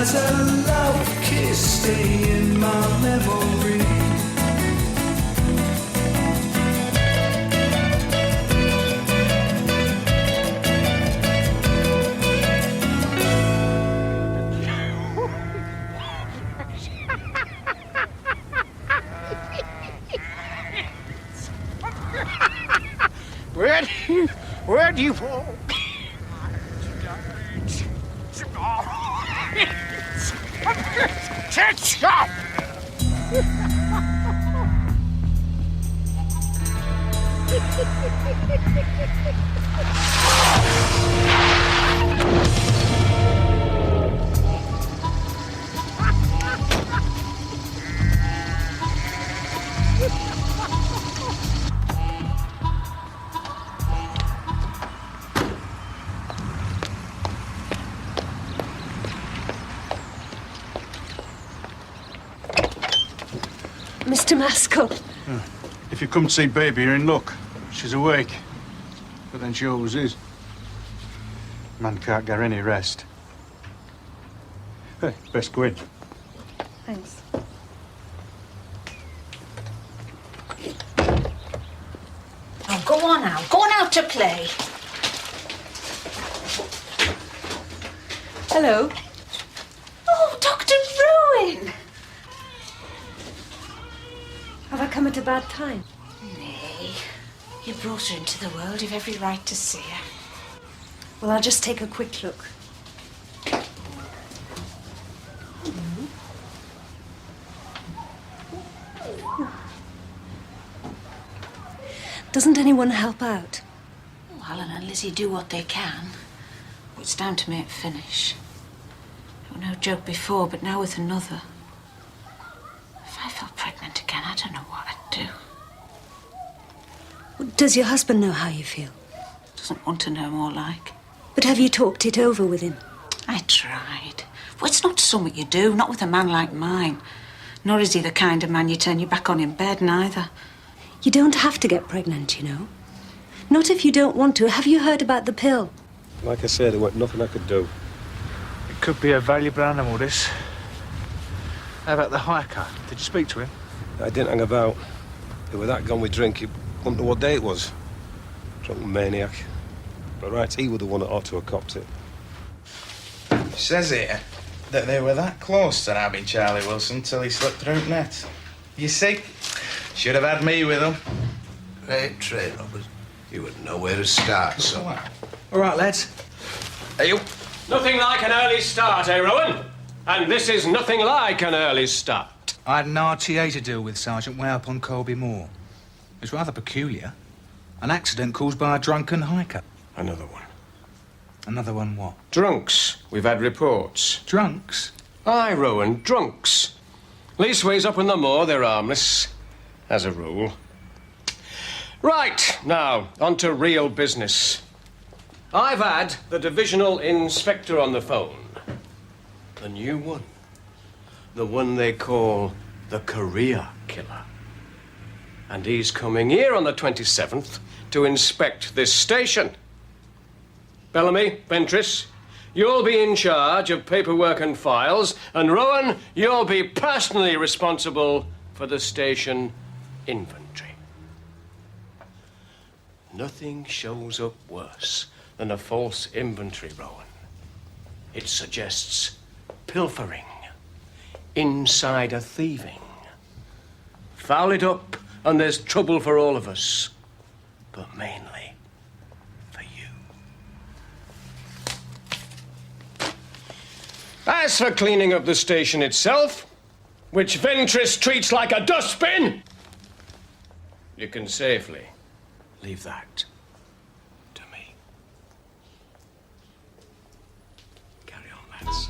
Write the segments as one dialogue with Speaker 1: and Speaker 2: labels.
Speaker 1: as a love kiss stay in my memory.
Speaker 2: Where do you fall? Stop!
Speaker 3: Mr. Maskell.
Speaker 4: If you come to see Baby, you're in luck. She's awake. But then she always is. Man can't get any rest. Hey, best go in.
Speaker 3: Thanks.
Speaker 5: Oh, go on now. Go on out to play.
Speaker 3: Hello.
Speaker 5: Oh, Dr. Rowan!
Speaker 3: Have I come at a bad time?
Speaker 5: Nay. You brought her into the world. You've every right to see her.
Speaker 3: Well, I'll just take a quick look. Doesn't anyone help out?
Speaker 5: Well, Alan and Lizzie do what they can. It's down to me at finish. It was no joke before, but now with another. If I fell pregnant again, I don't know what I'd do.
Speaker 3: Does your husband know how you feel?
Speaker 5: Doesn't want to know more like.
Speaker 3: But have you talked it over with him?
Speaker 5: I tried. Well, it's not something you do, not with a man like mine. Nor is he the kind of man you turn your back on in bed, neither.
Speaker 3: You don't have to get pregnant, you know. Not if you don't want to. Have you heard about the pill?
Speaker 6: Like I said, there wasn't nothing I could do.
Speaker 4: It could be a valuable animal, this. How about the hiker? Did you speak to him?
Speaker 6: I didn't hang about. They were that gone with drink, you wouldn't know what day it was. Drunken maniac. But right, he was the one that ought to have copped it.
Speaker 7: Says here that they were that close to nabbing Charlie Wilson till he slipped through net. You see, should have had me with him.
Speaker 8: Great trade, Robert. You wouldn't know where to start, so...
Speaker 7: All right, lads.
Speaker 8: Hey, you.
Speaker 2: Nothing like an early start, eh, Rowan? And this is nothing like an early start.
Speaker 9: I had an RTA to deal with, Sergeant, way up on Colby Moor. It's rather peculiar. An accident caused by a drunken hiker.
Speaker 8: Another one.
Speaker 9: Another one what?
Speaker 2: Drunks. We've had reports.
Speaker 9: Drunks?
Speaker 2: Aye, Rowan, drunks. Leastways up on the moor, they're harmless, as a rule. Right, now, on to real business. I've had the divisional inspector on the phone. The new one. The one they call the career killer. And he's coming here on the 27th to inspect this station. Bellamy, Ventris, you'll be in charge of paperwork and files, and Rowan, you'll be personally responsible for the station inventory. Nothing shows up worse than a false inventory, Rowan. It suggests pilfering, insider thieving. Foul it up, and there's trouble for all of us, but mainly for you. As for cleaning up the station itself, which Ventris treats like a dustbin, you can safely leave that to me. Carry on, lads.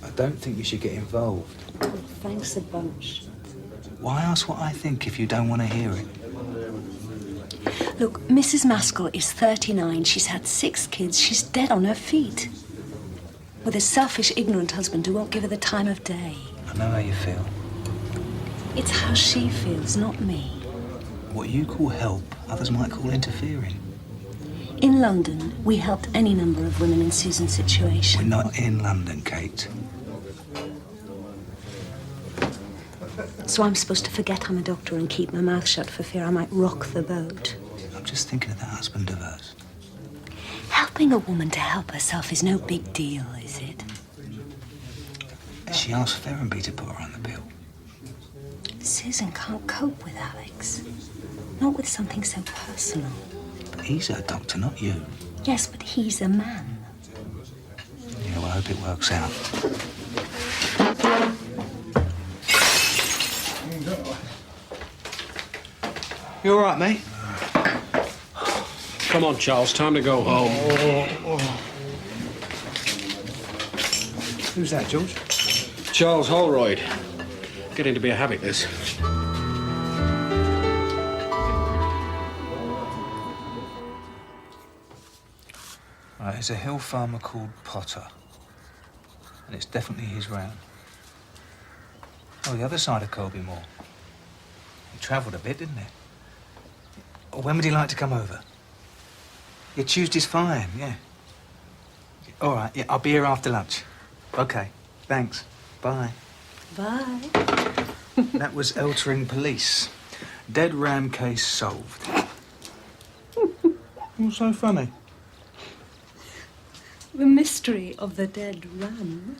Speaker 9: I don't think you should get involved.
Speaker 3: Oh, thanks a bunch.
Speaker 9: Why ask what I think if you don't want to hear it?
Speaker 3: Look, Mrs. Maskell is 39. She's had 6 kids. She's dead on her feet. With a selfish, ignorant husband who won't give her the time of day.
Speaker 9: I know how you feel.
Speaker 3: It's how she feels, not me.
Speaker 9: What you call help, others might call interfering.
Speaker 3: In London, we helped any number of women in Susan's situation.
Speaker 9: We're not in London, Kate.
Speaker 3: So I'm supposed to forget I'm a doctor and keep my mouth shut for fear I might rock the boat.
Speaker 9: I'm just thinking of that husband of hers.
Speaker 3: Helping a woman to help herself is no big deal, is it?
Speaker 9: She asked Ferrenby to put her on the bill.
Speaker 3: Susan can't cope with Alex. Not with something so personal.
Speaker 9: But he's her doctor, not you.
Speaker 3: Yes, but he's a man.
Speaker 9: Yeah, well, I hope it works out. You all right, mate?
Speaker 2: Come on, Charles, time to go home.
Speaker 9: Who's that, George?
Speaker 2: Charles Holroyd. Getting to be a habit, this.
Speaker 9: Right, there's a hill farmer called Potter. And it's definitely his round. Oh, the other side of Colby Moor. He travelled a bit, didn't he? When would he like to come over? Yeah, Tuesday's fine, yeah. All right, yeah, I'll be here after lunch. OK, thanks. Bye.
Speaker 3: Bye.
Speaker 9: That was Eltering Police. Dead ram case solved. What's so funny?
Speaker 3: The mystery of the dead ram.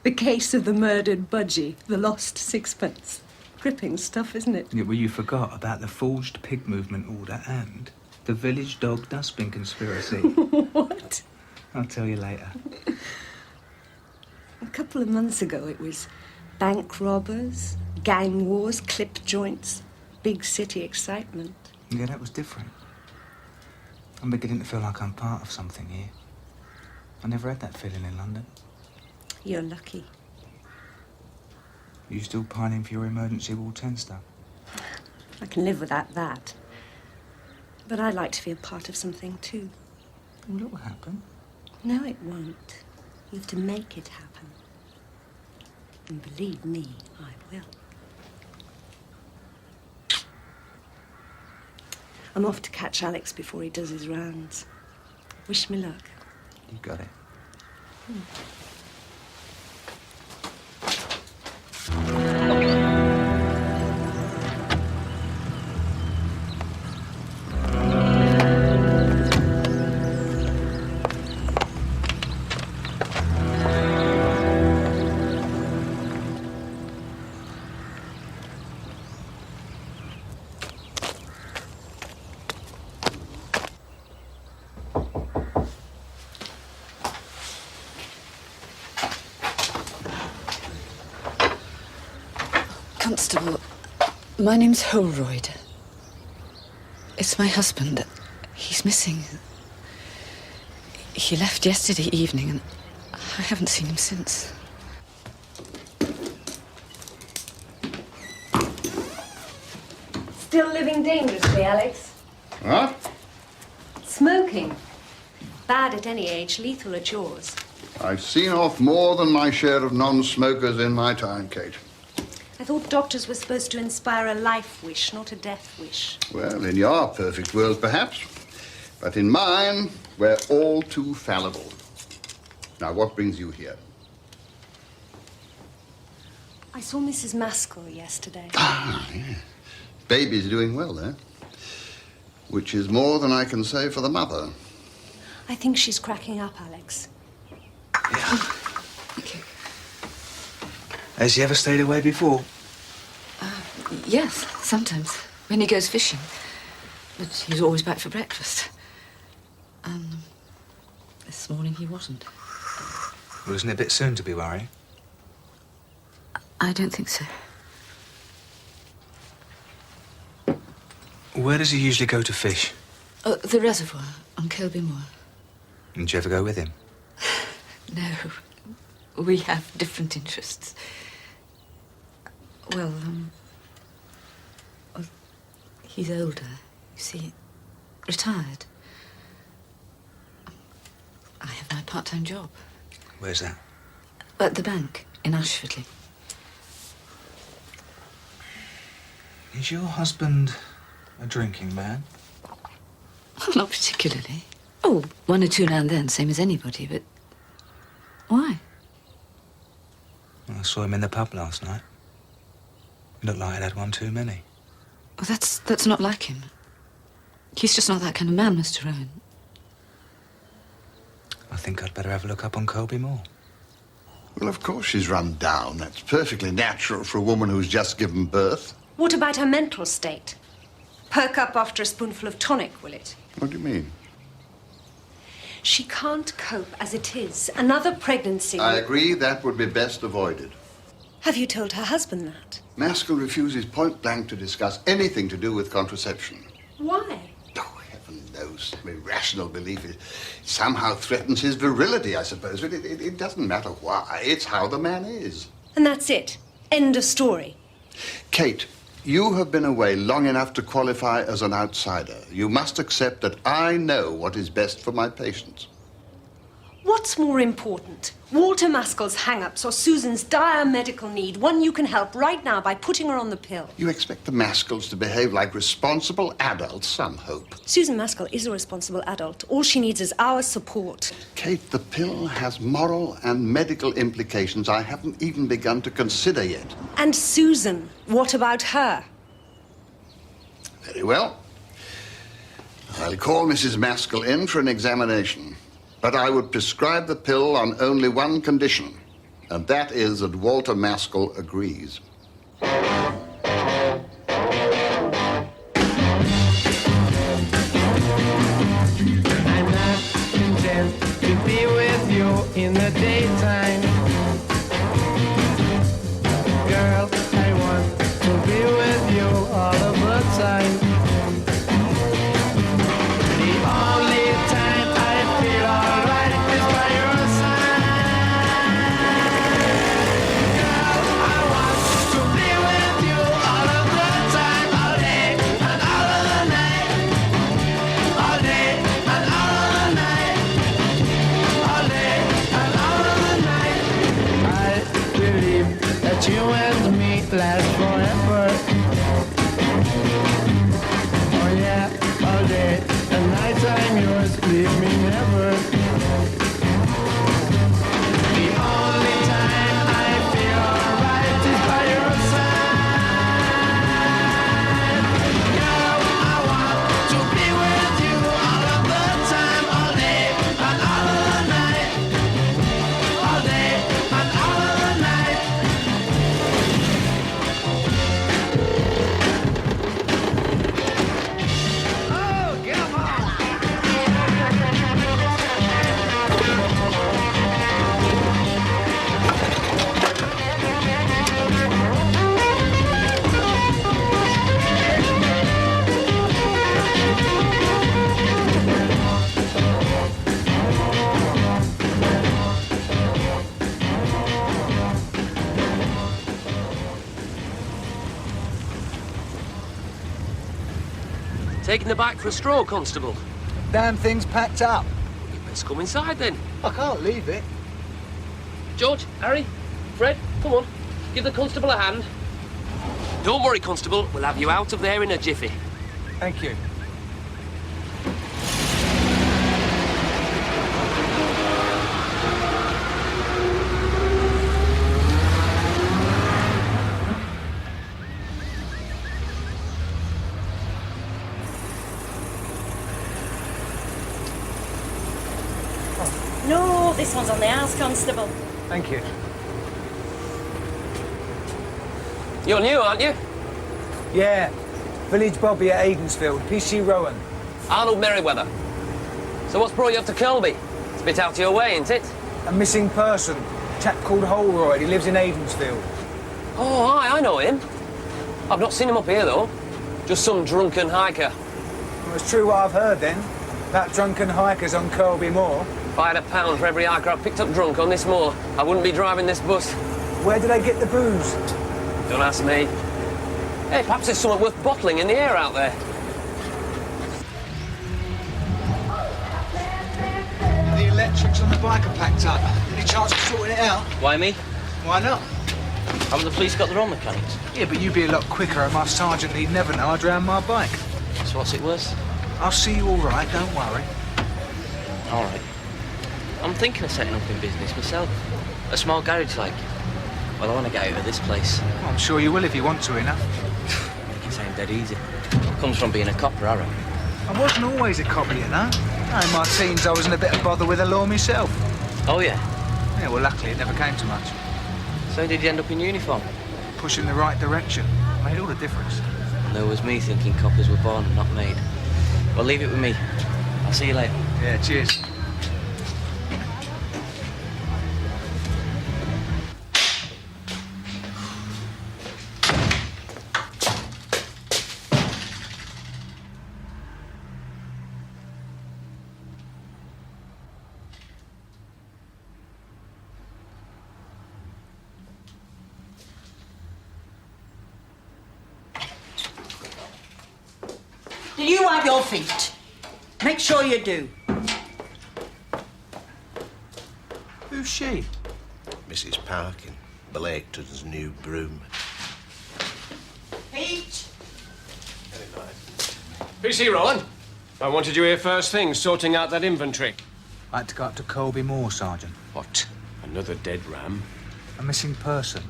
Speaker 3: The case of the murdered budgie, the lost sixpence. Gripping stuff, isn't it?
Speaker 9: Yeah, well, you forgot about the forged pig movement order and the village dog dustbin conspiracy.
Speaker 3: What?
Speaker 9: I'll tell you later.
Speaker 3: A couple of months ago, it was bank robbers, gang wars, clip joints, big city excitement.
Speaker 9: Yeah, that was different. I'm beginning to feel like I'm part of something here. I never had that feeling in London.
Speaker 3: You're lucky.
Speaker 9: You still pining for your emergency Wall 10 stuff?
Speaker 3: I can live without that. But I'd like to feel part of something, too.
Speaker 9: Well, it will happen.
Speaker 3: No, it won't. You have to make it happen. And believe me, I will. I'm off to catch Alex before he does his rounds. Wish me luck.
Speaker 9: You got it.
Speaker 10: Constable, my name's Holroyd. It's my husband. He's missing. He left yesterday evening and I haven't seen him since.
Speaker 3: Still living dangerously, Alex?
Speaker 11: What?
Speaker 3: Smoking. Bad at any age, lethal at yours.
Speaker 11: I've seen off more than my share of non-smokers in my time, Kate.
Speaker 3: I thought doctors were supposed to inspire a life wish, not a death wish.
Speaker 11: Well, in your perfect world, perhaps. But in mine, we're all too fallible. Now, what brings you here?
Speaker 3: I saw Mrs. Maskell yesterday.
Speaker 11: Ah, yeah. Baby's doing well, eh? Which is more than I can say for the mother.
Speaker 3: I think she's cracking up, Alex.
Speaker 9: Yeah. Has he ever stayed away before?
Speaker 10: Yes, sometimes, when he goes fishing. But he's always back for breakfast. This morning he wasn't.
Speaker 9: Well, isn't it a bit soon to be worrying?
Speaker 10: I don't think so.
Speaker 9: Where does he usually go to fish?
Speaker 10: The reservoir on Colby Moor.
Speaker 9: And do you ever go with him?
Speaker 10: No, we have different interests. Well, he's older, you see, retired. I have my part-time job.
Speaker 9: Where's that?
Speaker 10: At the bank in Ashfordley.
Speaker 9: Is your husband a drinking man?
Speaker 10: Not particularly. Oh, one or two now and then, same as anybody, but... Why?
Speaker 9: Well, I saw him in the pub last night. He looked like he'd had one too many.
Speaker 10: Well, that's not like him. He's just not that kind of man, Mr. Owen.
Speaker 9: I think I'd better have a look up on Colby Moore.
Speaker 11: Well, of course she's run down. That's perfectly natural for a woman who's just given birth.
Speaker 12: What about her mental state? Perk up after a spoonful of tonic, will it?
Speaker 11: What do you mean?
Speaker 12: She can't cope as it is. Another pregnancy...
Speaker 11: I agree that would be best avoided.
Speaker 12: Have you told her husband that?
Speaker 11: Maskell refuses point blank to discuss anything to do with contraception.
Speaker 12: Why?
Speaker 11: Oh, heaven knows. Some irrational belief. It somehow threatens his virility, I suppose. But it doesn't matter why. It's how the man is.
Speaker 12: And that's it. End of story.
Speaker 11: Kate, you have been away long enough to qualify as an outsider. You must accept that I know what is best for my patients.
Speaker 12: What's more important? Walter Maskell's hang-ups or Susan's dire medical need, one you can help right now by putting her on the pill?
Speaker 11: You expect the Maskells to behave like responsible adults, some hope.
Speaker 12: Susan Maskell is a responsible adult. All she needs is our support.
Speaker 11: Kate, the pill has moral and medical implications I haven't even begun to consider yet.
Speaker 12: And Susan, what about her?
Speaker 11: Very well. I'll call Mrs. Maskell in for an examination. But I would prescribe the pill on only one condition, and that is that Walter Maskell agrees.
Speaker 1: I'm not content to be with you in the daytime. Girl, I want to be with you all of the time. The only time I feel alright is by your side. Girl, I want to be with you all of the time, all day and all of the night. All day and all of the night. All day and all of the night. I believe that you and me last forever. Oh yeah, all day and night I'm yours, leave me never. The only time I feel alright is by your side. Girl, I want to be with you all of the time, all day and all of the night. All day and all of the night. Oh, come on!
Speaker 13: Taking the back for a stroll, Constable?
Speaker 9: Damn thing's packed up.
Speaker 13: Let's come inside then.
Speaker 9: I can't leave it.
Speaker 13: George, Harry, Fred, come on. Give the Constable a hand. Don't worry, Constable. We'll have you out of there in a jiffy.
Speaker 9: Thank you.
Speaker 12: No, this one's on the house, Constable.
Speaker 9: Thank you.
Speaker 13: You're new, aren't you?
Speaker 9: Yeah. Village Bobby at Aidensfield, PC Rowan.
Speaker 13: Arnold Merriweather. So what's brought you up to Colby? It's a bit out of your way, ain't it?
Speaker 9: A missing person. Chap called Holroyd. He lives in Aidensfield.
Speaker 13: Oh, aye, I know him. I've not seen him up here, though. Just some drunken hiker.
Speaker 9: Well, it's true what I've heard, then. That drunken hiker's on Colby Moor.
Speaker 13: If I had £1 for every hiker I picked up drunk on this moor, I wouldn't be driving this bus.
Speaker 9: Where do they get the booze?
Speaker 13: Don't ask me. Hey, perhaps there's something worth bottling in the air out there.
Speaker 9: The electrics on the bike are packed up. Any chance of sorting it out?
Speaker 14: Why me?
Speaker 9: Why not?
Speaker 14: Haven't the police got their own mechanics?
Speaker 9: Yeah, but you'd be a lot quicker and my sergeant, he'd never know I drowned my bike.
Speaker 13: So what's it worth?
Speaker 9: I'll see you all right, don't worry.
Speaker 13: All right. I'm thinking of setting up in business myself. A small garage like. Well, I want to get out of this place.
Speaker 9: Well, I'm sure you will if you want to enough.
Speaker 13: Make it sound dead easy. Comes from being a copper, I reckon.
Speaker 9: I wasn't always a copper, you know. In my teens, I was in a bit of bother with the law myself.
Speaker 13: Oh, yeah?
Speaker 9: Yeah, well, luckily it never came to much.
Speaker 13: So did you end up in uniform?
Speaker 9: Pushing the right direction. Made all the difference.
Speaker 13: And there was me thinking coppers were born and not made. Well, leave it with me. I'll see you later.
Speaker 9: Yeah, cheers.
Speaker 14: Do you wipe your feet? Make sure you do.
Speaker 9: Who's she?
Speaker 8: Mrs. Parkin, Blaketon's new broom.
Speaker 14: Pete!
Speaker 2: PC Rowan, I wanted you here first thing, sorting out that inventory.
Speaker 9: I had to go up to Colby Moor, Sergeant.
Speaker 2: What? Another dead ram?
Speaker 9: A missing person.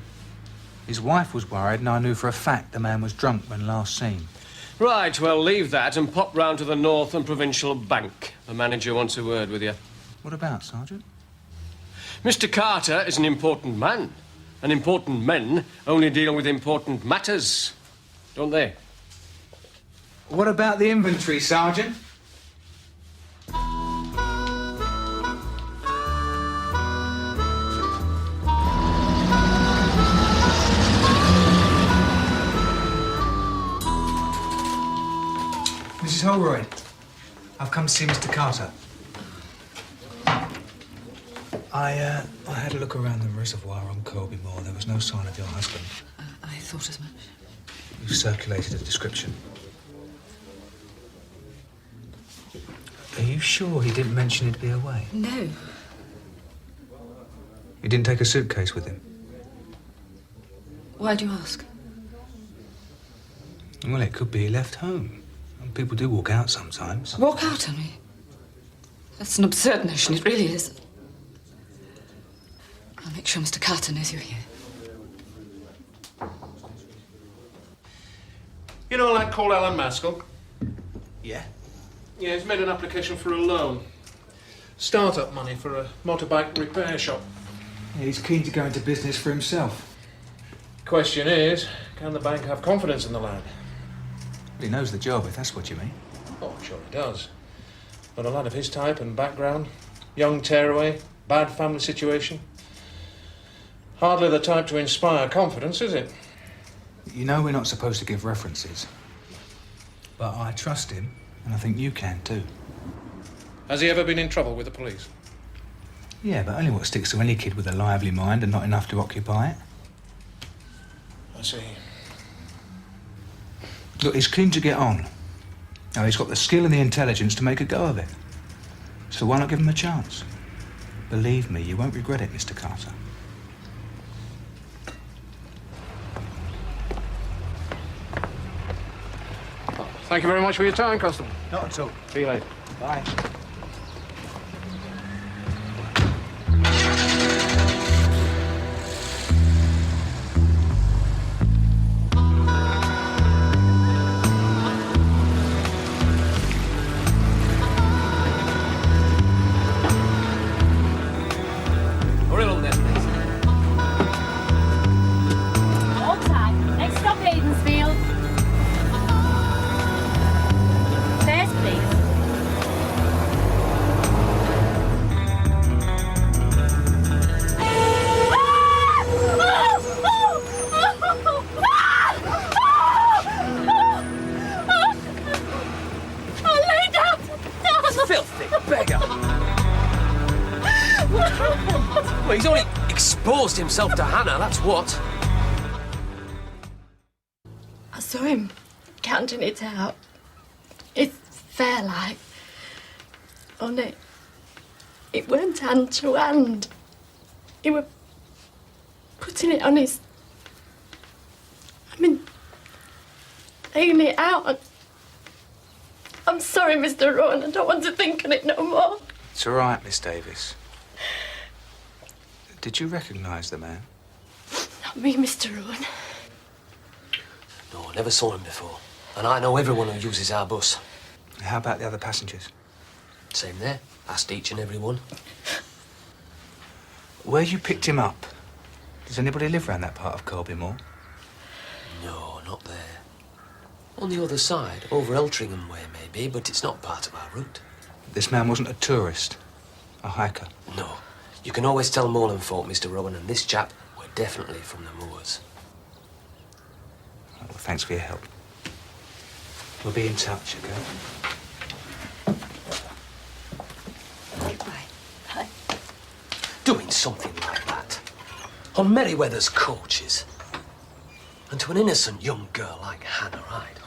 Speaker 9: His wife was worried, and I knew for a fact the man was drunk when last seen.
Speaker 2: Right, well, leave that and pop round to the North and Provincial Bank. The manager wants a word with you.
Speaker 9: What about, Sergeant?
Speaker 2: Mr. Carter is an important man. And important men only deal with important matters, don't they?
Speaker 9: What about the inventory, Sergeant? Mrs. Holroyd, I've come to see Mr. Carter. I had a look around the reservoir on Colby Moor. There was no sign of your husband.
Speaker 10: I thought as much.
Speaker 9: You circulated a description. Are you sure he didn't mention he'd be away?
Speaker 10: No.
Speaker 9: He didn't take a suitcase with him?
Speaker 10: Why do you ask?
Speaker 9: Well, it could be he left home. And people do walk out sometimes.
Speaker 10: Walk out on me? That's an absurd notion, it really is. I'll make sure Mr. Carter knows you're here.
Speaker 15: You know a lad called Alan Maskell?
Speaker 9: Yeah?
Speaker 15: Yeah, he's made an application for a loan. Start-up money for a motorbike repair shop.
Speaker 9: Yeah, he's keen to go into business for himself.
Speaker 15: Question is, can the bank have confidence in the lad?
Speaker 9: He knows the job, if that's what you mean.
Speaker 15: Oh, I'm sure he does. But a lad of his type and background, young tearaway, bad family situation. Hardly the type to inspire confidence, is it?
Speaker 9: You know we're not supposed to give references. But I trust him, and I think you can too.
Speaker 15: Has he ever been in trouble with the police?
Speaker 9: Yeah, but only what sticks to any kid with a lively mind and not enough to occupy it.
Speaker 15: I see.
Speaker 9: Look, he's keen to get on. Now, he's got the skill and the intelligence to make a go of it. So why not give him a chance? Believe me, you won't regret it, Mr. Carter.
Speaker 15: Thank you very much for your time, Constable.
Speaker 9: Not at all.
Speaker 15: See you later.
Speaker 9: Bye.
Speaker 2: Hurry along then, please.
Speaker 16: All time. Next stop, Aidensfield. Stairs, please.
Speaker 1: Lay down!
Speaker 13: Filthy beggar! What happened? Well, he's only exposed himself to Hannah, that's what.
Speaker 17: I saw him counting it out. It's fair like. Only it weren't hand to hand. He were putting it on his. I mean, laying it out I'm sorry, Mr. Rowan. I don't want to think on it no more.
Speaker 9: It's all right, Miss Davis. Did you recognise the man?
Speaker 17: Not me, Mr. Rowan.
Speaker 13: No, I never saw him before. And I know everyone who uses our bus.
Speaker 9: How about the other passengers?
Speaker 13: Same there. Asked each and every one.
Speaker 9: Where you picked him up? Does anybody live round that part of Colby Moor?
Speaker 13: No, not there. On the other side, over Eltringham way, maybe, but it's not part of our route.
Speaker 9: This man wasn't a tourist, a hiker?
Speaker 13: No. You can always tell moorland folk, Mr. Rowan, and this chap were definitely from the moors.
Speaker 9: Oh, well, thanks for your help. We'll be in touch, okay?
Speaker 3: Goodbye. Bye.
Speaker 13: Doing something like that. On Merryweather's coaches. And to an innocent young girl like Hannah Hyde.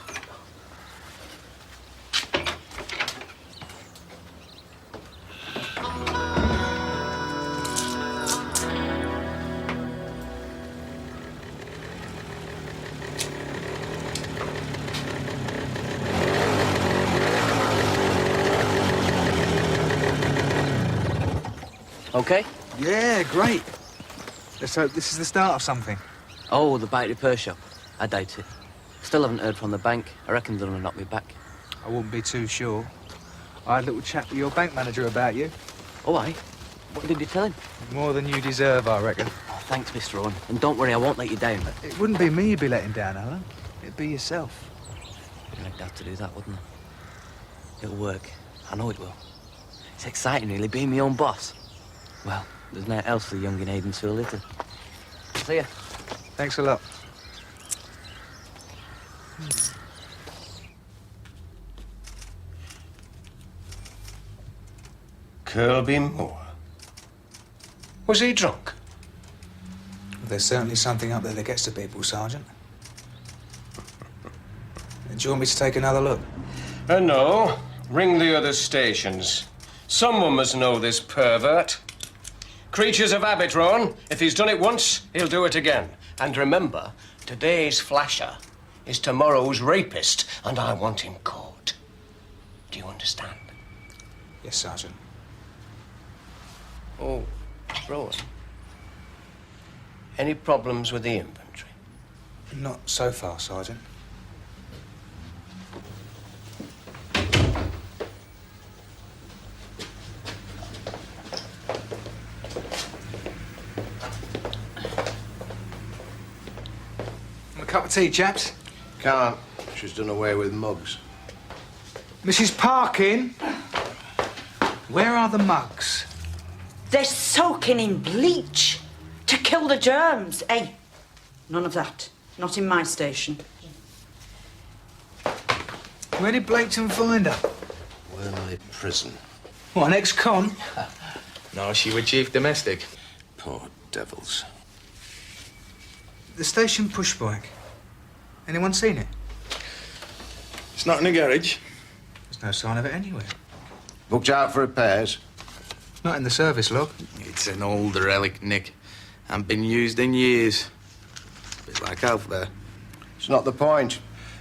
Speaker 18: Okay?
Speaker 9: Yeah, great. Let's hope this is the start of something.
Speaker 18: Oh, the bike repair shop. I doubt it. Still haven't heard from the bank. I reckon they're gonna knock me back.
Speaker 9: I wouldn't be too sure. I had a little chat with your bank manager about you.
Speaker 18: Oh, aye? What did you tell him?
Speaker 9: More than you deserve, I reckon.
Speaker 18: Oh, thanks, Mr. Owen. And don't worry, I won't let you down.
Speaker 9: It wouldn't be me you'd be letting down, Alan. It'd be yourself.
Speaker 18: I'd have to do that, wouldn't I? It'll work. I know it will. It's exciting, really, being my own boss. Well, there's nothing else for the young in Aidensfield, is there? See ya.
Speaker 9: Thanks a lot.
Speaker 2: Kirby Moore. Was he drunk?
Speaker 9: There's certainly something up there that gets to people, Sergeant. Do you want me to take another look?
Speaker 2: No. Ring the other stations. Someone must know this pervert. Creatures of habit, Ron. If he's done it once, he'll do it again. And remember, today's flasher is tomorrow's rapist, and I want him caught. Do you understand?
Speaker 9: Yes, Sergeant.
Speaker 2: Oh, Rowan. Any problems with the inventory?
Speaker 9: Not so far, Sergeant. A cup of tea, chaps?
Speaker 8: Can't. She's done away with mugs.
Speaker 9: Mrs. Parkin, where are the mugs?
Speaker 14: They're soaking in bleach to kill the germs. Hey, none of that. Not in my station.
Speaker 9: Where did Blaketon find her?
Speaker 8: Wormley Prison.
Speaker 9: What, an ex-con?
Speaker 7: No, she was chief domestic.
Speaker 8: Poor devils.
Speaker 9: The station pushbike. Anyone seen it?
Speaker 7: It's not in the garage.
Speaker 9: There's no sign of it anywhere.
Speaker 8: Booked out for repairs.
Speaker 9: Not in the service log.
Speaker 7: It's an old relic, Nick. Hasn't been used in years. Bit like Alf there.
Speaker 8: It's not the point.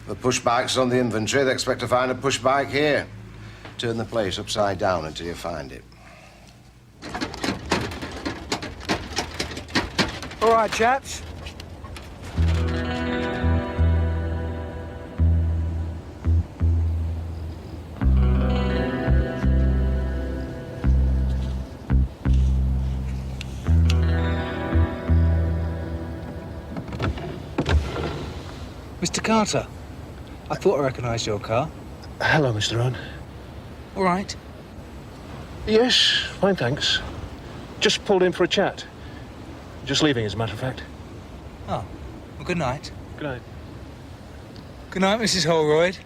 Speaker 8: The pushbike's on the inventory. They expect to find a pushbike here. Turn the place upside down until you find it.
Speaker 9: All right, chaps. Mr. Carter, I thought I recognised your car.
Speaker 19: Hello, Mr. Rowan.
Speaker 9: All right.
Speaker 19: Yes, fine, thanks. Just pulled in for a chat. Just leaving, as a matter of fact.
Speaker 9: Oh, well, good night.
Speaker 19: Good night.
Speaker 9: Good night, Mrs. Holroyd.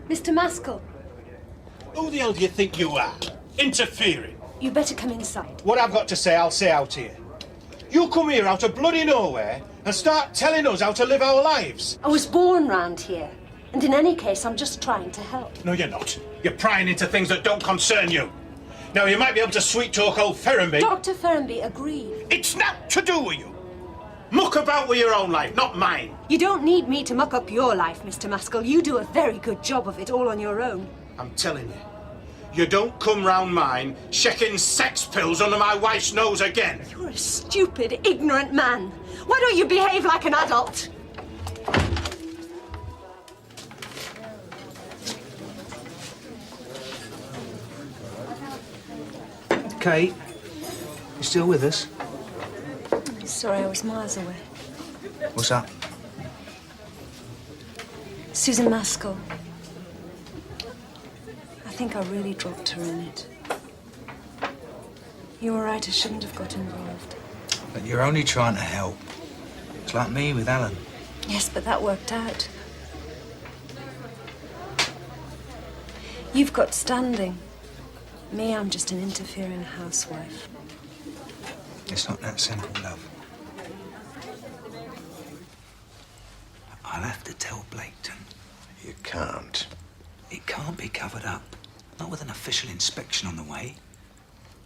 Speaker 12: Mr. Maskell,
Speaker 20: Who the hell do you think you are? Interfering.
Speaker 12: you better come inside.
Speaker 20: What I've got to say, I'll say out here. You come here out of bloody nowhere and start telling us how to live our lives.
Speaker 12: I was born round here. And in any case, I'm just trying to help.
Speaker 20: No, you're not. You're prying into things that don't concern you. Now, you might be able to sweet-talk old Ferrenby.
Speaker 12: Dr. Ferrenby agreed.
Speaker 20: It's not to do with you. Muck about with your own life, not mine.
Speaker 12: You don't need me to muck up your life, Mr. Maskell. You do a very good job of it all on your own.
Speaker 20: I'm telling you, you don't come round mine shaking sex pills under my wife's nose again.
Speaker 12: You're a stupid, ignorant man. Why don't you behave like an adult?
Speaker 9: Kate, you still with us?
Speaker 12: Sorry, I was miles away.
Speaker 9: What's up?
Speaker 12: Susan Maskell. I think I really dropped her in it. You were right, I shouldn't have got involved.
Speaker 9: But you're only trying to help. It's like me with Alan.
Speaker 12: Yes, but that worked out. You've got standing. Me, I'm just an interfering housewife.
Speaker 9: It's not that simple, love. I'll have to tell Blaketon.
Speaker 8: You can't.
Speaker 9: It can't be covered up. Not with an official inspection on the way.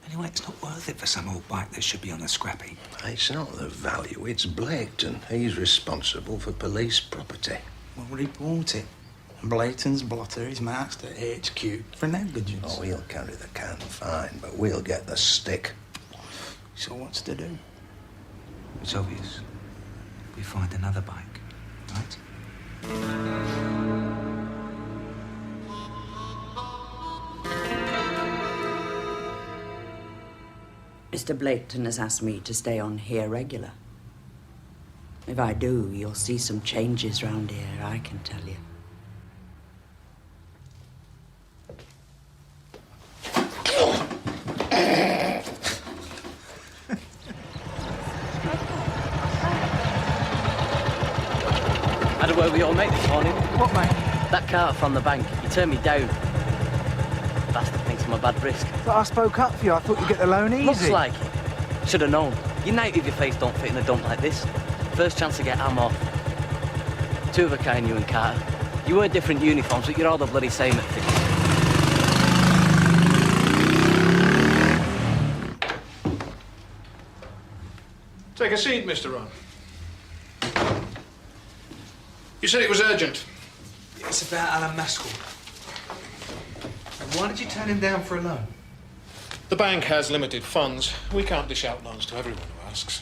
Speaker 9: Anyway, it's not worth it for some old bike that should be on the scrap heap.
Speaker 8: It's not the value, it's Blaketon. He's responsible for police property.
Speaker 7: Well, he bought it. Blayton's blotter is marked at HQ for negligence.
Speaker 8: Oh, he'll carry the can fine, but we'll get the stick.
Speaker 7: So what's to do?
Speaker 9: It's obvious. We find another bike, right?
Speaker 14: Mr. Blaketon has asked me to stay on here regular. If I do, you'll see some changes round here, I can tell you.
Speaker 18: Had a word with your mate this morning.
Speaker 9: What, mate?
Speaker 18: That carter from the bank, he turned me down. Bastard thinks I'm a bad risk.
Speaker 9: But I spoke up for you. I thought you'd get the loan easy.
Speaker 18: Looks like it. Should have known. Your night if your face don't fit in a dump like this. First chance to get Am off. Two of a kind, you and Carter. You wear different uniforms, but you're all the bloody same at things.
Speaker 15: Take a seat, Mr. Ron. You said it was urgent.
Speaker 9: It's about Alan Maskell. And why did you turn him down for a loan?
Speaker 15: The bank has limited funds. We can't dish out loans to everyone who asks.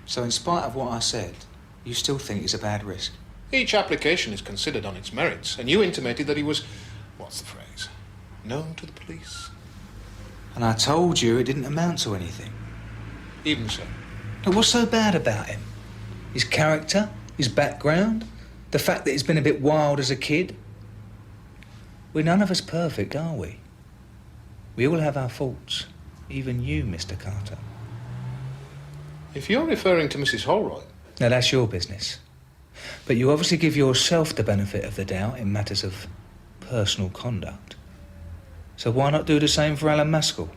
Speaker 9: So in spite of what I said, you still think it's a bad risk?
Speaker 15: Each application is considered on its merits, and you intimated that he was, what's the phrase, known to the police.
Speaker 9: And I told you it didn't amount to anything.
Speaker 15: Even so.
Speaker 9: Now, what's so bad about him? His character? His background? The fact that he's been a bit wild as a kid? We're none of us perfect, are we? We all have our faults. Even you, Mr. Carter.
Speaker 15: If you're referring to Mrs. Holroyd...
Speaker 9: Now, that's your business. But you obviously give yourself the benefit of the doubt in matters of personal conduct. So why not do the same for Alan Maskell?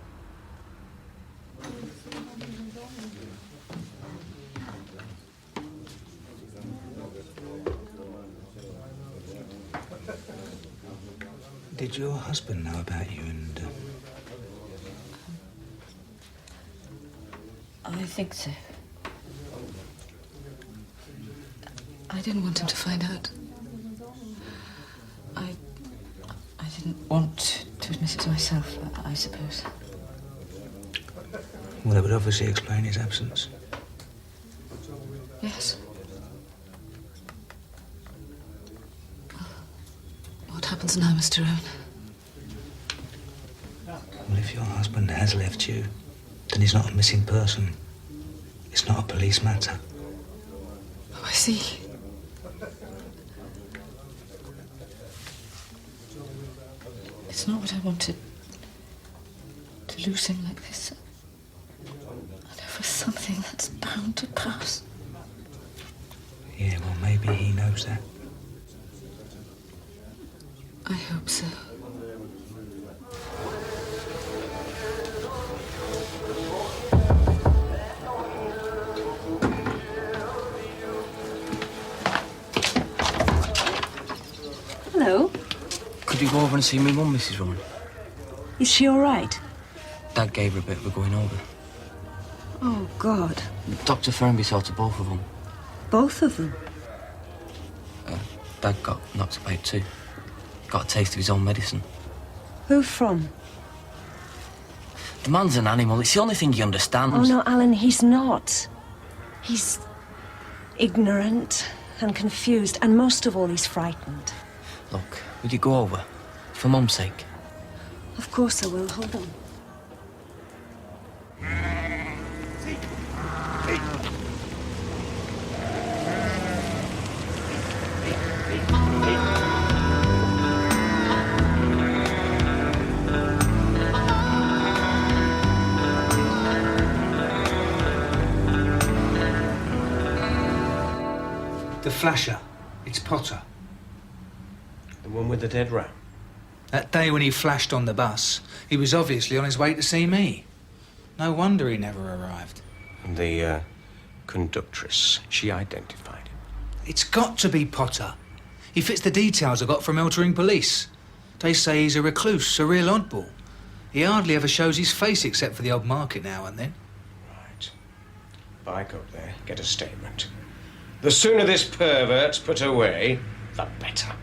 Speaker 9: Did your husband know about you and...
Speaker 10: I think so. I didn't want him to find out. I didn't want to admit it to myself, I suppose.
Speaker 9: Well, that would obviously explain his absence.
Speaker 10: Yes. What happens now, Mr. Owen?
Speaker 9: Well, if your husband has left you, then he's not a missing person. It's not a police matter.
Speaker 10: Oh, I see. It's not what I wanted. To lose him like this. And over something that's bound to pass.
Speaker 9: Yeah, well, maybe he knows that.
Speaker 10: I hope so.
Speaker 3: Hello.
Speaker 18: Could you go over and see me mum, Mrs. Rowan?
Speaker 3: Is she all right?
Speaker 18: Dad gave her a bit of a going over.
Speaker 3: Oh, God.
Speaker 18: Dr. Ferrenby saw to both of them.
Speaker 3: Both of them?
Speaker 18: Dad got knocked about too. Got a taste of his own medicine.
Speaker 3: Who from?
Speaker 18: The man's an animal. It's the only thing he understands.
Speaker 3: Oh, no, Alan, he's not. He's ignorant and confused, and most of all, he's frightened.
Speaker 18: Look, would you go over? For Mum's sake.
Speaker 3: Of course I will. Hold on.
Speaker 9: The flasher. It's Potter.
Speaker 2: The one with the dead rat?
Speaker 9: That day when he flashed on the bus, he was obviously on his way to see me. No wonder he never arrived.
Speaker 2: And the conductress, she identified him.
Speaker 9: It's got to be Potter. He fits the details I got from Eltering Police. They say he's a recluse, a real oddball. He hardly ever shows his face except for the odd market now and then.
Speaker 2: Right. Bike up there, get a statement. The sooner this pervert's put away, the better.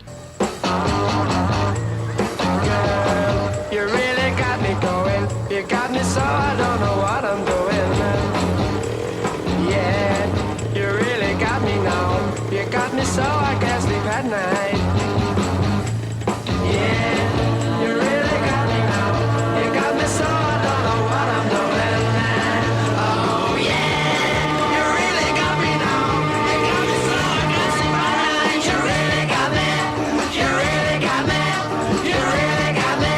Speaker 1: Girl, you really got me going. You got me so I don't know what I'm doing. Yeah, you really got me now. You got me so I can't sleep at night. Yeah, you really got me now. You got me so I don't know what I'm doing. Oh yeah, you really got me now. You got me so I can't sleep at night. You really got me. You really got me. You really got me.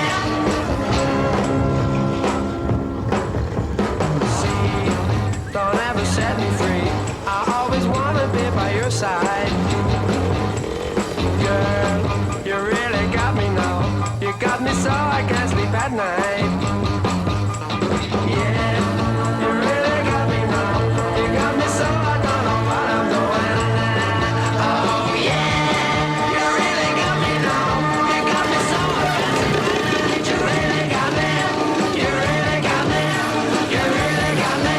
Speaker 1: See, don't ever set me free. I always wanna be by your side. Girl, you really got me now. You got me so I can't sleep at night. Yeah, you really got me now. You got me so I don't know what I'm doing. Oh yeah, you really got me now. You got me so I can't sleep at night. You really got me. You really got me. You really got me.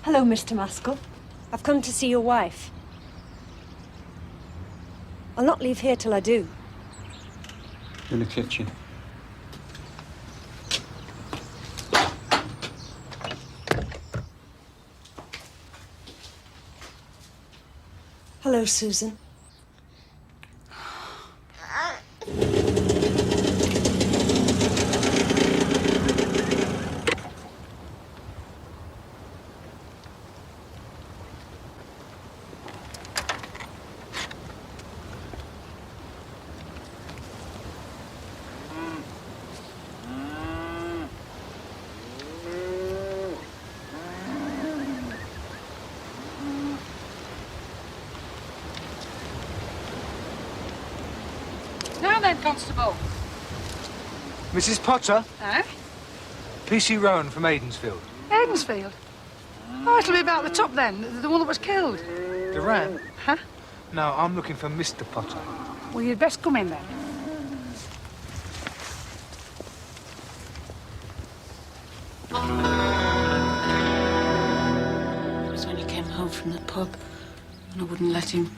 Speaker 12: Hello, Mr. Maskell. I've come to see your wife. I'll not leave here till I do.
Speaker 4: In the kitchen.
Speaker 12: Hello, Susan.
Speaker 21: Now then, Constable.
Speaker 9: Mrs. Potter?
Speaker 21: Eh?
Speaker 9: PC Rowan from Aidensfield.
Speaker 21: Aidensfield? Oh, it'll be about the top then, the one that was killed.
Speaker 9: The rat?
Speaker 21: Huh?
Speaker 9: No, I'm looking for Mr. Potter.
Speaker 21: Well, you'd best come in then.
Speaker 5: It was when he came home from the pub, and I wouldn't let him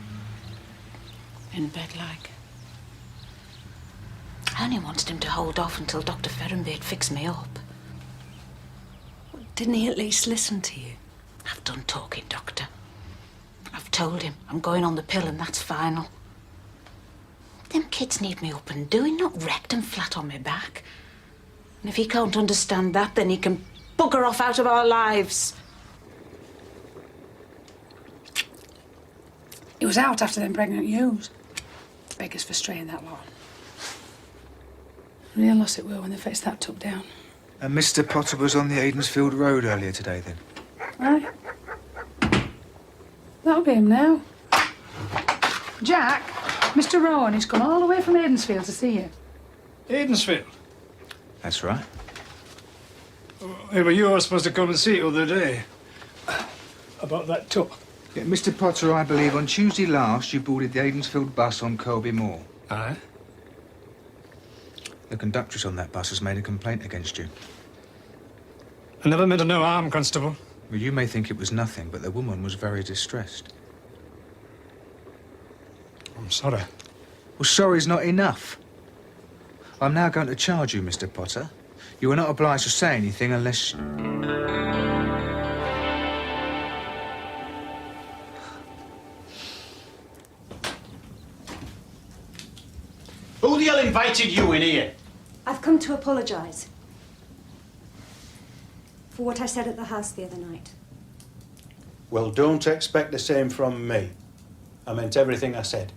Speaker 5: in bed like. I only wanted him to hold off until Dr. Ferrenby had fixed me up.
Speaker 3: Didn't he at least listen to you?
Speaker 5: I've done talking, Doctor. I've told him I'm going on the pill and that's final. Them kids need me up and doing, not wrecked and flat on my back. And if he can't understand that, then he can bugger off out of our lives.
Speaker 21: He was out after them pregnant ewes. Beggars for straying that long. Real loss it were when they fetched that tub down.
Speaker 9: And Mr. Potter was on the Aidensfield Road earlier today, then?
Speaker 21: Aye. That'll be him now. Jack, Mr. Rowan, he's come all the way from Aidensfield to see you.
Speaker 4: Aidensfield?
Speaker 9: That's right.
Speaker 4: Yeah, but you were supposed to come and see it the other day. About that tub.
Speaker 9: Yeah, Mr. Potter, I believe on Tuesday last you boarded the Aidensfield bus on Colby Moor.
Speaker 4: Aye.
Speaker 9: The conductress on that bus has made a complaint against you.
Speaker 4: I never meant no harm, Constable.
Speaker 9: Well, you may think it was nothing, but the woman was very distressed.
Speaker 4: I'm sorry.
Speaker 9: Well, sorry's not enough. I'm now going to charge you, Mr. Potter. You are not obliged to say anything unless...
Speaker 20: Who the hell invited you in here?
Speaker 12: I've come to apologise for what I said at the house the other night.
Speaker 20: Well, don't expect the same from me. I meant everything I said.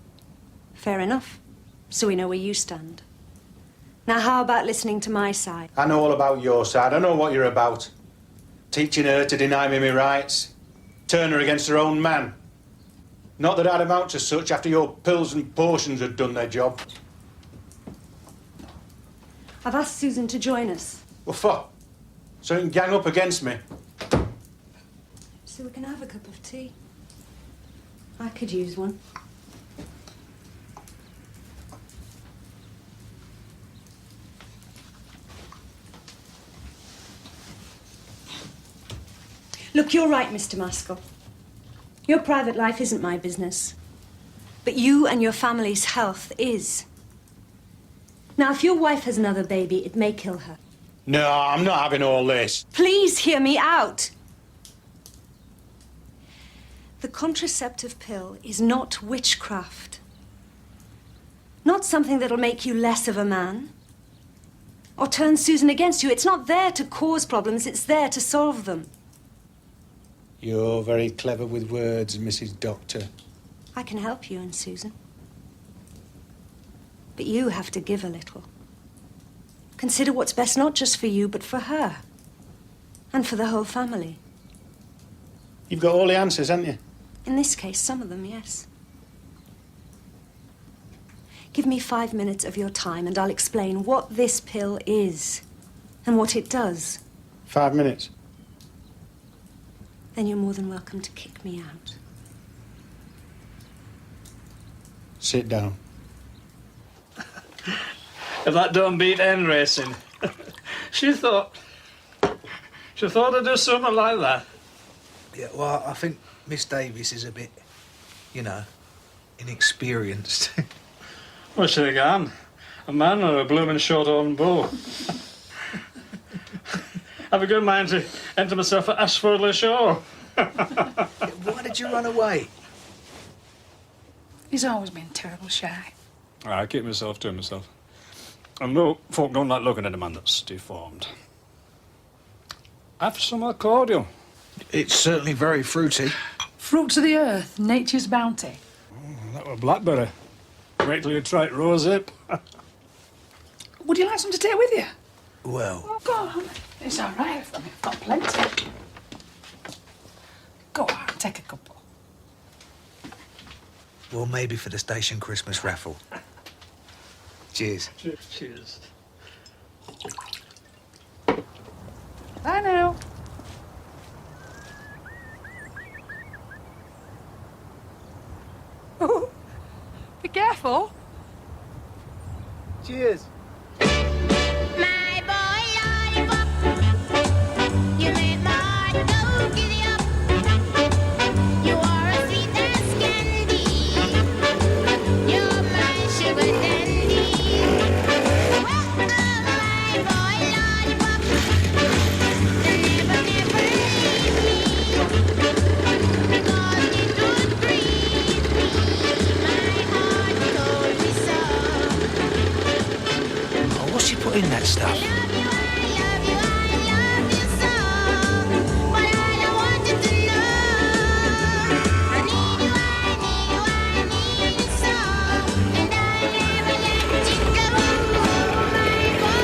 Speaker 12: Fair enough. So we know where you stand. Now, how about listening to my side?
Speaker 20: I know all about your side. I know what you're about. Teaching her to deny me my rights. Turn her against her own man. Not that I'd amount to such after your pills and potions had done their job.
Speaker 12: I've asked Susan to join us.
Speaker 20: Well, fuck. So you can gang up against me.
Speaker 12: So we can have a cup of tea. I could use one. Look, you're right, Mr. Maskell. Your private life isn't my business. But you and your family's health is. Now, if your wife has another baby, it may kill her.
Speaker 20: No, I'm not having all this.
Speaker 12: Please hear me out. The contraceptive pill is not witchcraft. Not something that'll make you less of a man. Or turn Susan against you. It's not there to cause problems, it's there to solve them.
Speaker 20: You're very clever with words, Mrs. Doctor.
Speaker 12: I can help you and Susan. But you have to give a little. Consider what's best not just for you, but for her. And for the whole family.
Speaker 20: You've got all the answers, haven't you?
Speaker 12: In this case, some of them, yes. Give me 5 minutes of your time and I'll explain what this pill is and what it does.
Speaker 20: 5 minutes.
Speaker 12: Then you're more than welcome to kick me out.
Speaker 20: Sit down.
Speaker 4: If that don't beat hen racing. She thought I'd do something like that.
Speaker 9: Yeah, well, I think Miss Davis is a bit, you know, inexperienced.
Speaker 4: What's she again? A man or a blooming short-horn bull? Have a good mind to enter myself at Ashfordley Shore.
Speaker 9: Why did you run away?
Speaker 21: He's always been terrible shy.
Speaker 4: I keep myself to myself. And no, folk don't like looking at a man that's deformed. Have some more cordial.
Speaker 9: It's certainly very fruity.
Speaker 21: Fruits of the earth, nature's bounty.
Speaker 4: Oh, that were blackberry. Wait till you try it rosehip.
Speaker 21: Would you like some to take with you?
Speaker 9: Well...
Speaker 21: Oh, go on. It's all right. I've got plenty. Go on, take a couple.
Speaker 9: Well, maybe for the station Christmas raffle. Cheers.
Speaker 4: Cheers.
Speaker 21: Bye now. Oh, be careful.
Speaker 9: Cheers.
Speaker 1: My boy lollipop, you make my heart go giddy up. You are as sweet as candy. You're my sugar dandy. Oh, my boy lollipop, never, never leave me. Because it would grieve me. My heart told me so.
Speaker 9: Oh, what's she put in that stuff?
Speaker 1: Go, my boy.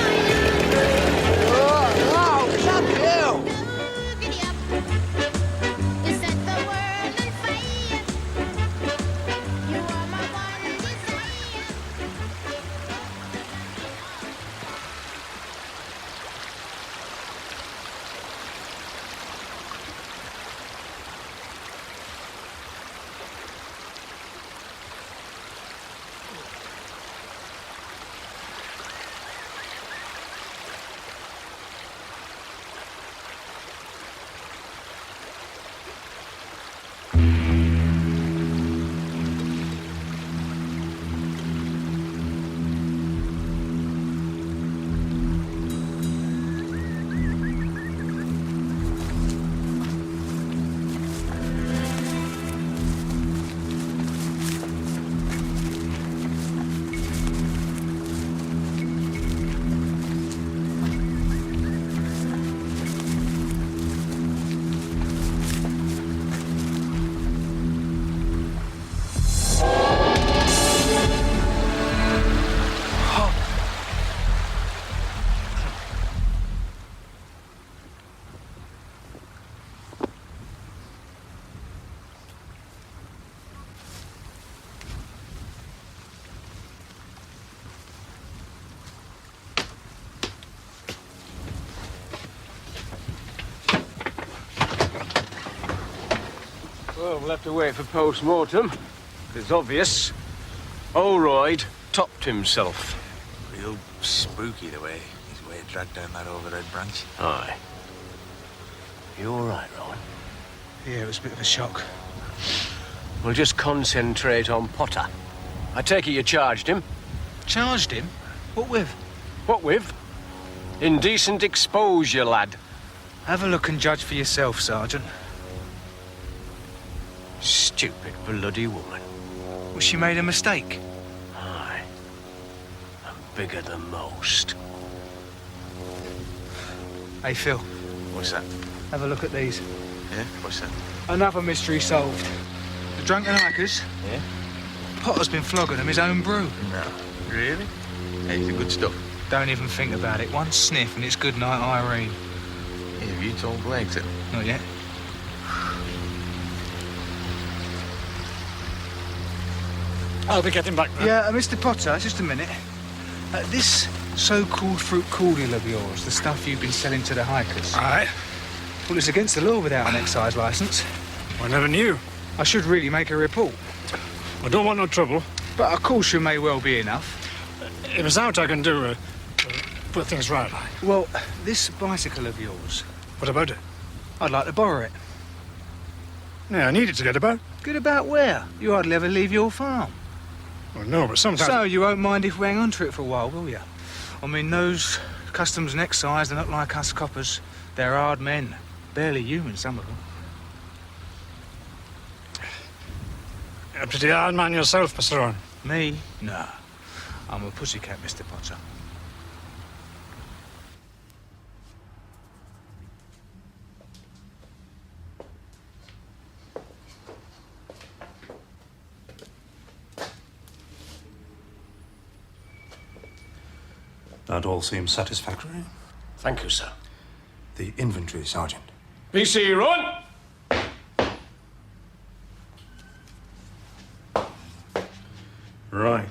Speaker 2: Well, we'll have to wait for post-mortem. It's obvious. Olroyd topped himself.
Speaker 7: Real spooky the way he dragged down that overhead branch.
Speaker 2: Aye. You all right, Rowan?
Speaker 9: Yeah, it was a bit of a shock.
Speaker 2: We'll just concentrate on Potter. I take it you charged him?
Speaker 9: Charged him? What with?
Speaker 2: What with? Indecent exposure, lad.
Speaker 9: Have a look and judge for yourself, Sergeant.
Speaker 2: Stupid bloody woman.
Speaker 9: Well, she made a mistake.
Speaker 2: Aye. And bigger than most.
Speaker 9: Hey, Phil.
Speaker 7: What's that?
Speaker 9: Have a look at these.
Speaker 7: Yeah? What's that?
Speaker 9: Another mystery solved. The drunken hikers.
Speaker 7: Yeah?
Speaker 9: Potter's been flogging them his own brew.
Speaker 7: No. Really? Hey, it's good stuff.
Speaker 9: Don't even think about it. One sniff and it's good night, Irene.
Speaker 7: Yeah, have you told Blake it?
Speaker 9: Not yet.
Speaker 21: I'll be getting back now.
Speaker 9: Yeah, Mr. Potter, just a minute. This so-called fruit cordial of yours, the stuff you've been selling to the hikers.
Speaker 21: Aye.
Speaker 9: Well, it's against the law without an excise licence.
Speaker 21: I never knew.
Speaker 9: I should really make a report.
Speaker 21: I don't want no trouble.
Speaker 9: But a caution may well be enough.
Speaker 21: If it's out I can do, put things right.
Speaker 9: Well, this bicycle of yours.
Speaker 21: What about it?
Speaker 9: I'd like to borrow it.
Speaker 21: Yeah, I need it to get about.
Speaker 9: Get about where? You hardly ever leave your farm.
Speaker 21: Well, no, but sometimes...
Speaker 9: So, you won't mind if we hang on to it for a while, will you? I mean, those customs and excise, they're not like us coppers. They're hard men. Barely human, some of them.
Speaker 21: You're a pretty hard man yourself, Mr. Owen.
Speaker 9: Me? No. I'm a pussycat, Mr. Potter.
Speaker 20: That all seems satisfactory.
Speaker 2: Thank you, sir.
Speaker 20: The inventory, Sergeant.
Speaker 2: PC, run!
Speaker 20: Right.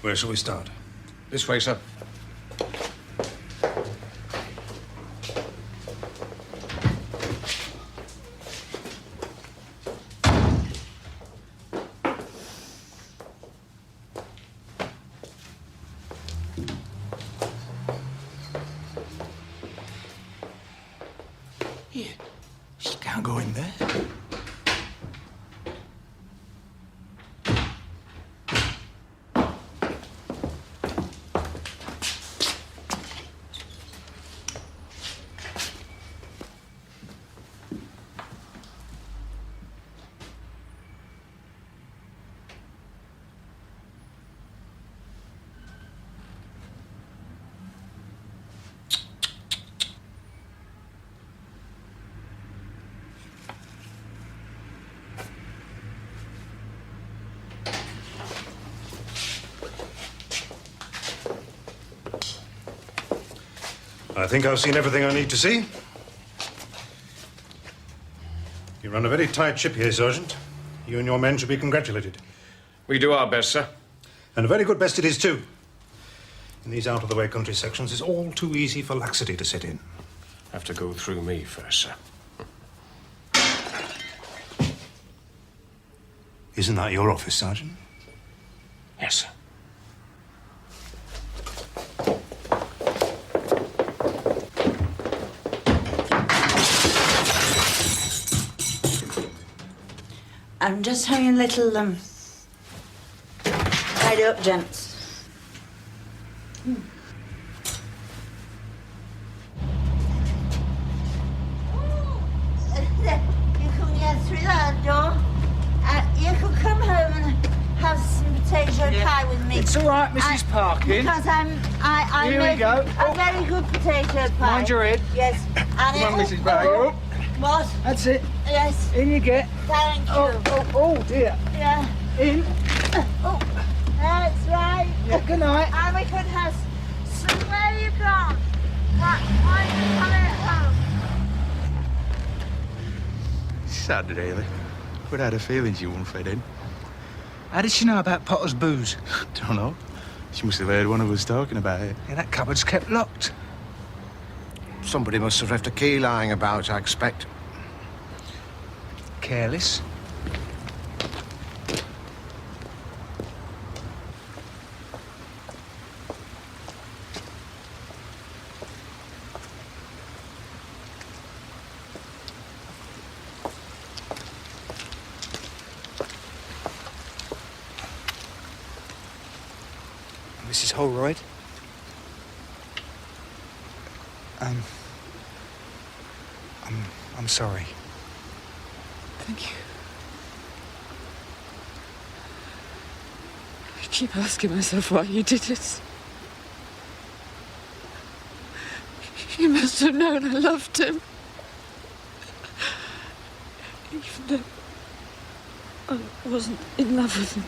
Speaker 20: Where shall we start?
Speaker 2: This way, sir.
Speaker 20: Here. She can't go in there. I think I've seen everything I need to see. You run a very tight ship here, Sergeant. You and your men should be congratulated.
Speaker 2: We do our best, sir.
Speaker 20: And a very good best it is, too. In these out-of-the-way country sections, it's all too easy for laxity to set in.
Speaker 2: Have to go through me first, sir.
Speaker 20: Isn't that your office, Sergeant?
Speaker 2: Yes, sir.
Speaker 14: I'm just having a little, tidy up, gents.
Speaker 6: You couldn't get through that door. You could come home and have some potato pie with me.
Speaker 9: It's all right, Mrs. Parkin.
Speaker 6: Because I
Speaker 9: Here we
Speaker 6: make
Speaker 9: go.
Speaker 6: a very good potato pie.
Speaker 9: Mind your head.
Speaker 6: Yes. And
Speaker 9: Come on,
Speaker 6: it'll-
Speaker 9: Mrs. Barrow.
Speaker 6: What?
Speaker 9: That's it.
Speaker 6: Yes.
Speaker 9: In you get.
Speaker 6: Thank you.
Speaker 9: Oh, dear.
Speaker 6: Yeah.
Speaker 9: In.
Speaker 6: Oh, that's right.
Speaker 9: Yeah, good night.
Speaker 6: And we could have some. Where are you gone? Why are you coming home?
Speaker 7: Sad, really. But I had a feeling she wouldn't fit in.
Speaker 9: How did she know about Potter's booze?
Speaker 7: Don't know. She must have heard one of us talking about it.
Speaker 9: Yeah, that cupboard's kept locked.
Speaker 8: Somebody must have left a key lying about, I expect.
Speaker 9: careless. Mrs. Holroyd? I'm sorry.
Speaker 10: Thank you. I keep asking myself why you did it. You must have known I loved him. Even though I wasn't in love with him.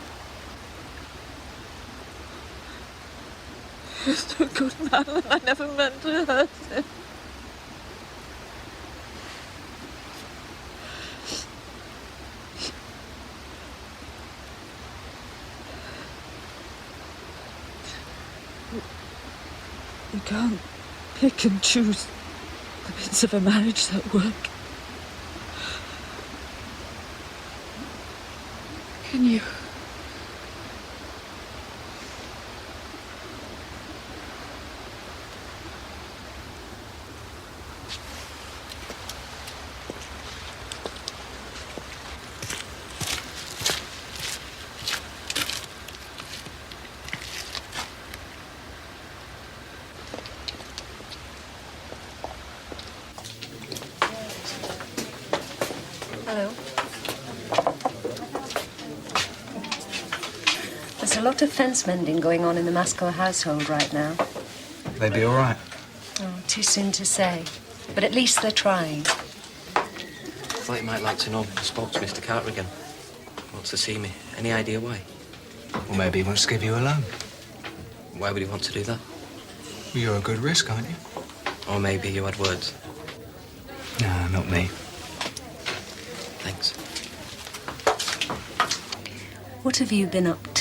Speaker 10: He was a good man and I never meant to hurt him. You can't pick and choose the bits of a marriage that work. Can you?
Speaker 12: Hello. There's a lot of fence mending going on in the Maskell household right now.
Speaker 9: They'd be all right.
Speaker 12: Oh, too soon to say. But at least they're trying.
Speaker 18: I thought you might like to know I spoke to Mr. Carter again. Wants to see me. Any idea why?
Speaker 9: Well, maybe he wants to give you a loan.
Speaker 18: Why would he want to do that?
Speaker 9: Well, you're a good risk, aren't you?
Speaker 18: Or maybe you had words.
Speaker 9: No, not me.
Speaker 18: Thanks.
Speaker 12: What have you been up